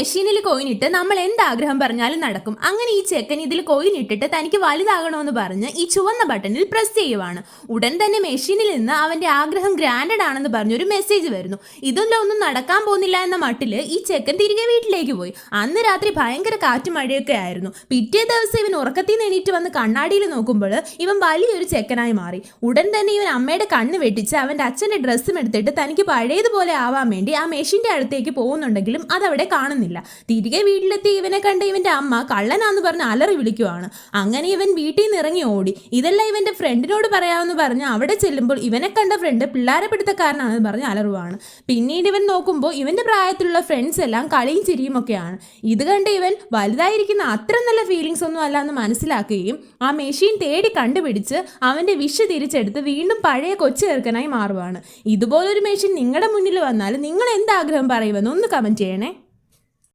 മെഷീനിൽ കോയിൻ ഇട്ട് നമ്മൾ എന്താഗ്രഹം പറഞ്ഞാലും നടക്കും. അങ്ങനെ ഈ ചെക്കൻ ഇതിൽ കോയിൻ ഇട്ടിട്ട് തനിക്ക് വലുതാകണമെന്ന് പറഞ്ഞ് ഈ ചുവന്ന ബട്ടണിൽ പ്രസ് ചെയ്യുവാണ്. ഉടൻ തന്നെ മെഷീനിൽ നിന്ന് അവന്റെ ആഗ്രഹം ഗ്രാൻഡഡ് ആണെന്ന് പറഞ്ഞൊരു മെസ്സേജ് വരുന്നു. ഇതൊന്നും ഒന്നും നടക്കാൻ പോകുന്നില്ല എന്ന മട്ടില് ഈ ചെക്കൻ തിരികെ വീട്ടിലേക്ക് പോയി. അന്ന് രാത്രി ഭയങ്കര കാറ്റും മഴയൊക്കെ ആയിരുന്നു. പിറ്റേ ദിവസം ഇവൻ ഉറക്കത്തിൽ നിന്ന് എണീറ്റ് വന്ന് കണ്ണാടിയിൽ നോക്കുമ്പോൾ ഇവൻ വലിയൊരു ചെക്കനായി മാറി. ഉടൻ തന്നെ ഇവൻ അമ്മയുടെ കണ്ണ് വെട്ടിച്ച് അവന്റെ അച്ഛന്റെ ഡ്രസ്സും എടുത്തിട്ട് തനിക്ക് പഴയതുപോലെ ആവാൻ വേണ്ടി ആ മെഷീന്റെ അടുത്തേക്ക് പോകുന്നുണ്ടെങ്കിലും അതവിടെ കാണുന്നില്ല. തിരികെ വീട്ടിലെത്തി ഇവനെ കണ്ട ഇവന്റെ അമ്മ കള്ളനാന്ന് പറഞ്ഞ് അലറി വിളിക്കുവാണ്. അങ്ങനെ ഇവൻ വീട്ടിൽ നിന്ന് ഇറങ്ങി ഓടി. ഇതെല്ലാം ഇവന്റെ ഫ്രണ്ടിനോട് പറയാമെന്ന് പറഞ്ഞ് അവിടെ ചെല്ലുമ്പോൾ ഇവനെ കണ്ട ഫ്രണ്ട് പിള്ളേരെ പിടുത്തക്കാരനാണെന്ന് പറഞ്ഞ് അലറുവാണ്. പിന്നീട് ഇവൻ നോക്കുമ്പോൾ ഇവന്റെ പ്രായത്തിലുള്ള ഫ്രണ്ട്സ് എല്ലാം കളിയും ചിരിയും ഒക്കെയാണ്. ഇത് കണ്ട് ഇവൻ വലുതായിരിക്കുന്ന അത്ര നല്ല ഫീലിങ്സ് ഒന്നും അല്ല എന്ന് മനസ്സിലാക്കുകയും ആ മെഷീൻ തേടി കണ്ടുപിടിച്ച് അവന്റെ വിഷ് തിരിച്ചെടുത്ത് വീണ്ടും പഴയ കൊച്ചു ചെറുക്കനായി മാറുവാണ്. ഇതുപോലൊരു മെഷീൻ നിങ്ങളുടെ മുന്നിൽ വന്നാൽ നിങ്ങൾ എന്താഗ്രഹം പറയുമെന്ന് ഒന്ന് കമന്റ് ചെയ്യണേ.